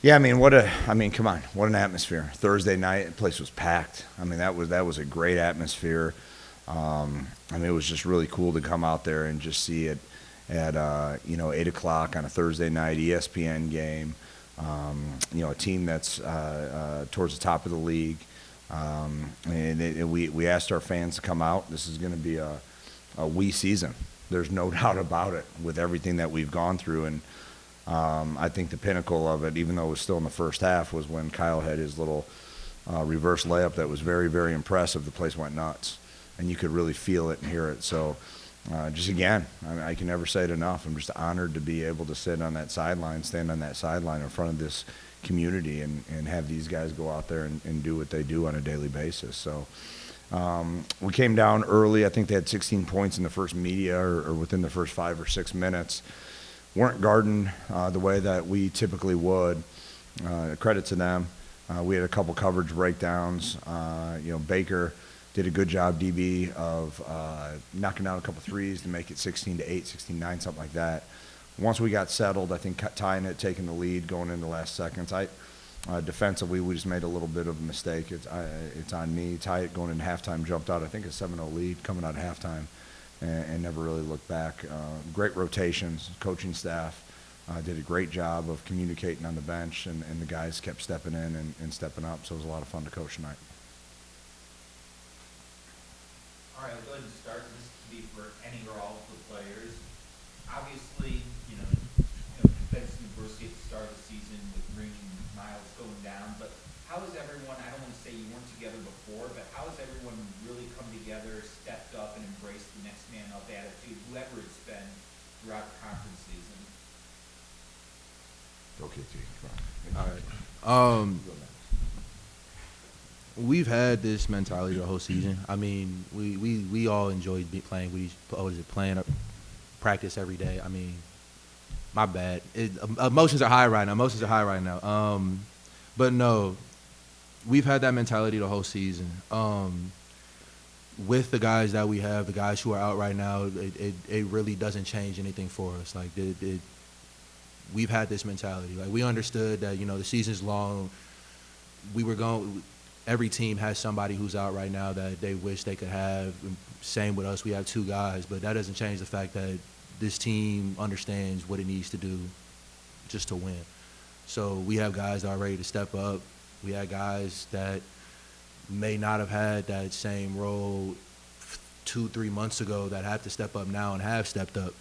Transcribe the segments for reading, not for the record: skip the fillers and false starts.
Yeah, I mean, come on, what an atmosphere. Thursday night, the place was packed. I mean, that was a great atmosphere. I mean, it was just really cool to come out there and just see it at 8 o'clock on a Thursday night ESPN game. A team that's towards the top of the league. We asked our fans to come out. This is going to be a wee season. There's no doubt about it with everything that we've gone through. And I think the pinnacle of it, even though it was still in the first half, was when Kyle had his little reverse layup that was very, very impressive. The place went nuts, and you could really feel it and hear it. So just again, I can never say it enough. I'm just honored to be able to sit on that sideline, stand on that sideline in front of this community and have these guys go out there and do what they do on a daily basis. So we came down early. I think they had 16 points in the first media or within the first 5 or 6 minutes. Weren't guarding the way that we typically would. Credit to them. We had a couple coverage breakdowns. Baker did a good job, DB, of knocking down a couple threes to make it 16-8, 16-9, something like that. Once we got settled, I think tying it, taking the lead, going into the last seconds. Defensively, we just made a little bit of a mistake. It's on me. Tie it going into halftime, jumped out, I think, a 7-0 lead coming out of halftime, and never really looked back. Great rotations. Coaching staff did a great job of communicating on the bench, and the guys kept stepping in and stepping up, so it was a lot of fun to coach tonight. All right, I'll go ahead and start. This could be for any or all of the players. Obviously, defense adversity at the start of the season with Ring and Miles going down, but how has everyone, I don't want to say you weren't together before, but how has everyone really come together, stepped up, and embraced the next man up attitude, whoever it's been throughout the conference season? Okay, T. All right. We've had this mentality the whole season. I mean, we all enjoyed playing with practice every day. I mean, my bad. Emotions are high right now. But no, we've had that mentality the whole season. With the guys that we have, the guys who are out right now, it really doesn't change anything for us. Like, we've had this mentality. Like, we understood that, the season's long. Every team has somebody who's out right now that they wish they could have. Same with us. We have 2 guys, but that doesn't change the fact that this team understands what it needs to do just to win. So we have guys that are ready to step up. We have guys that may not have had that same role 2-3 months ago that have to step up now and have stepped up.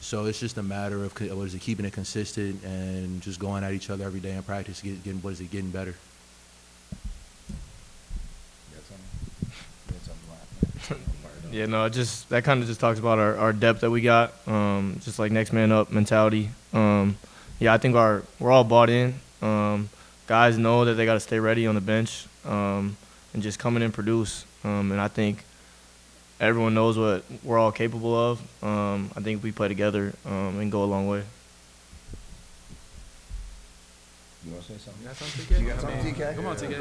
So it's just a matter of keeping it consistent and just going at each other every day in practice, getting better. Yeah, no, that kind of just talks about our depth that we got, just like next man up mentality. I think we're all bought in. Guys know that they got to stay ready on the bench and just come in and produce. And I think everyone knows what we're all capable of. I think we play together and go a long way. You want to say something? You got something, TK? You got something, TK? Come on, TK.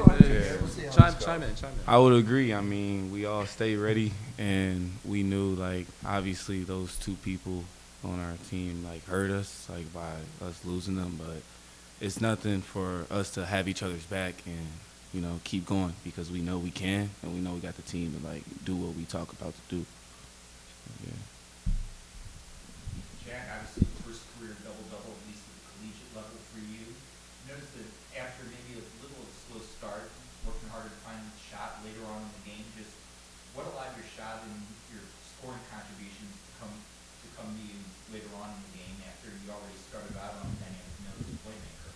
Yeah. Chime in. I would agree. I mean, we all stayed ready, and we knew, obviously those 2 people on our team, hurt us, by us losing them. But it's nothing for us to have each other's back and, keep going because we know we can, and we know we got the team to, do what we talk about to do. Yeah. Jack, obviously, first career double-double, at least at the collegiate level for you. Notice that after maybe a little slow start, working harder to find the shot later on in the game, just what allowed your shot and your scoring contributions to come to you later on in the game after you already started out on the dynamic note as a playmaker?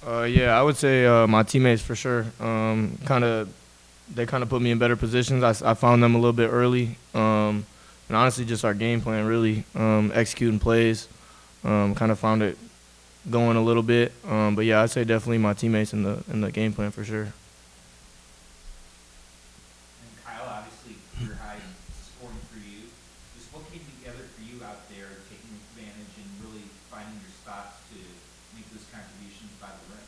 I would say my teammates for sure. They kind of put me in better positions. I found them a little bit early, and honestly, just our game plan really executing plays. Kind of found it going a little bit, but I'd say definitely my teammates in the game plan for sure. And Kyle, obviously, career high scoring for you. Just what came together for you out there, taking advantage and really finding your spots to make those contributions by the rim?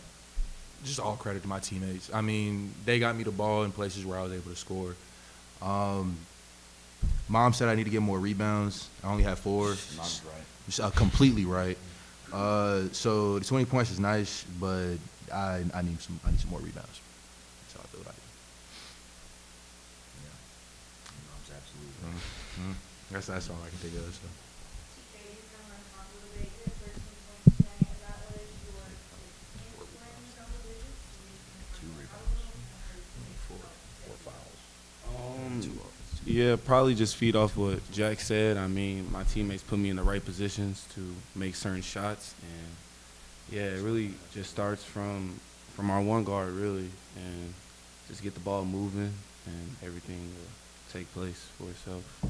Just all credit to my teammates. I mean, they got me the ball in places where I was able to score. Mom said I need to get more rebounds. I only had 4. Mom's right. Completely right. So the 20 points is nice, but I need some more rebounds. That's how I feel about it. Absolutely. That's all I can think of. So. TK, you kind of on top a little bit. You had 13 points tonight. Is that was your in double digits? Two rebounds. Four fouls. Yeah, probably just feed off what Jack said. I mean, my teammates put me in the right positions to make certain shots, and yeah, it really just starts from our one guard really, and just get the ball moving, and everything will take place for itself. I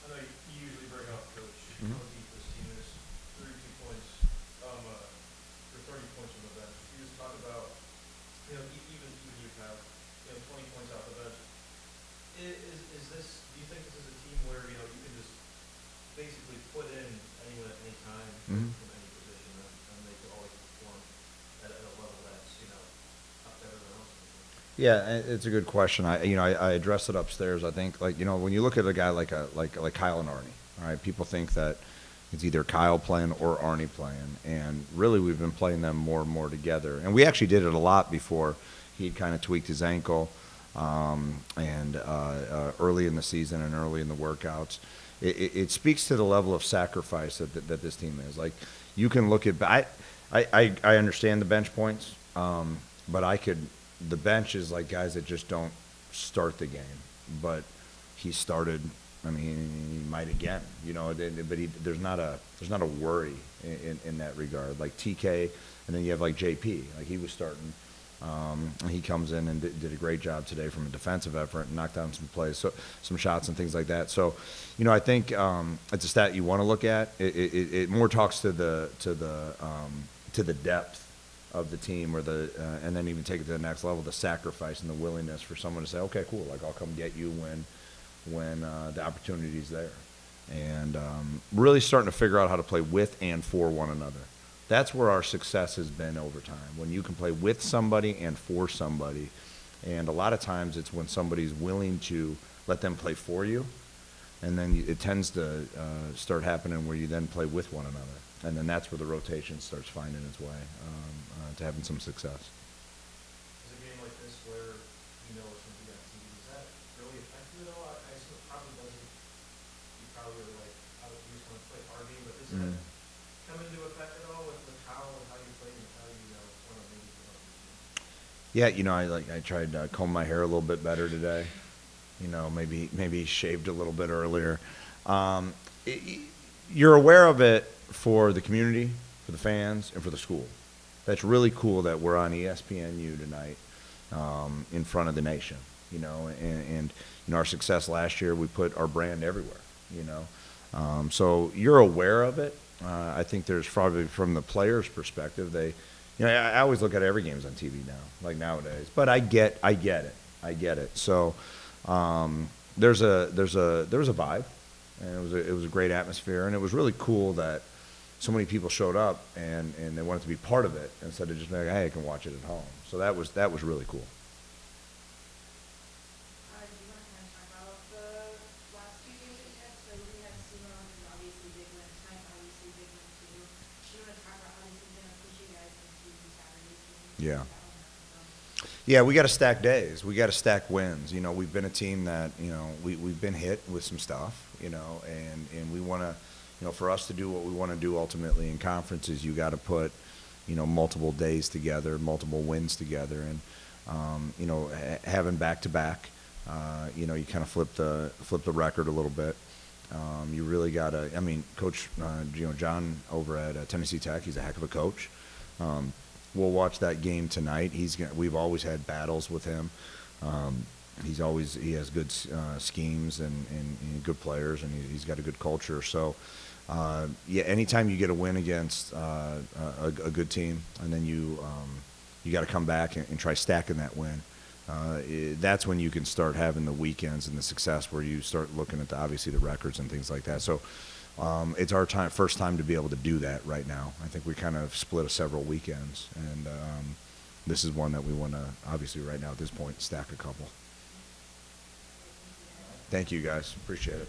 know you usually bring up, Coach, how deep this team is. 32 points, or 30 points from the bench. You just talk about, even you have, 20 points off the bench. Is this? Do you think this is a team where you can just basically put in anyone at any time from any position, and they could always perform at a level that's up to everyone else? Yeah, it's a good question. I addressed it upstairs. I think when you look at a guy like Kyle and Arnie, all right, people think that it's either Kyle playing or Arnie playing, and really we've been playing them more and more together. And we actually did it a lot before he'd kind of tweaked his ankle, and early in the season and early in the workouts. It speaks to the level of sacrifice that this team is. Like, you can look at I understand the bench points, but the bench is like guys that just don't start the game, but he started. I mean, he might again, but there's not a worry in that regard. Like TK, and then you have like JP, like he was starting. He comes in and did a great job today from a defensive effort and knocked down some plays, some shots and things like that. So, I think it's a stat you want to look at. It more talks to the depth of the team, and then even take it to the next level, the sacrifice and the willingness for someone to say, okay, cool, like I'll come get you when the opportunity's there, and really starting to figure out how to play with and for one another. That's where our success has been over time, when you can play with somebody and for somebody. And a lot of times it's when somebody's willing to let them play for you, and then it tends to start happening where you then play with one another. And then that's where the rotation starts finding its way to having some success. Is a game like this where it's going to be on TV, does that really affect you at all? I assume it probably doesn't. You probably are like, you just want to play RV, but does that come into effect at all with how you play and how you want to maybe put up your team? Yeah, I tried to comb my hair a little bit better today. Maybe shaved a little bit earlier. You're aware of it for the community, for the fans, and for the school. That's really cool that we're on ESPNU tonight in front of the nation. And our success last year, we put our brand everywhere. So you're aware of it. I think there's probably, from the players' perspective, I always look at every game's on TV now, like nowadays. But I get it. So there's a vibe, and it was a great atmosphere, and it was really cool that so many people showed up and they wanted to be part of it instead of just being like, hey, I can watch it at home. So that was really cool. Do you want to kind of talk about the last two games that you had? So we had SIUE, which is obviously big win tonight, obviously big win too. Do you want to talk about how this is going to push you guys into Saturday's game? Yeah. Yeah, we got to stack days. We got to stack wins. We've been a team that, we've been hit with some stuff, and we want to, for us to do what we want to do ultimately in conferences, you got to put, multiple days together, multiple wins together, and, having back-to-back, you kind of flip the record a little bit. You really got to, Coach, John over at Tennessee Tech, he's a heck of a coach. We'll watch that game tonight. We've always had battles with him. He has good schemes and good players, and he's got a good culture. So, anytime you get a win against a good team, and then you got to come back and try stacking that win. That's when you can start having the weekends and the success where you start looking at obviously the records and things like that. So. It's our first time to be able to do that right now. I think we kind of split several weekends, and this is one that we want to, obviously right now at this point, stack a couple. Thank you guys. Appreciate it.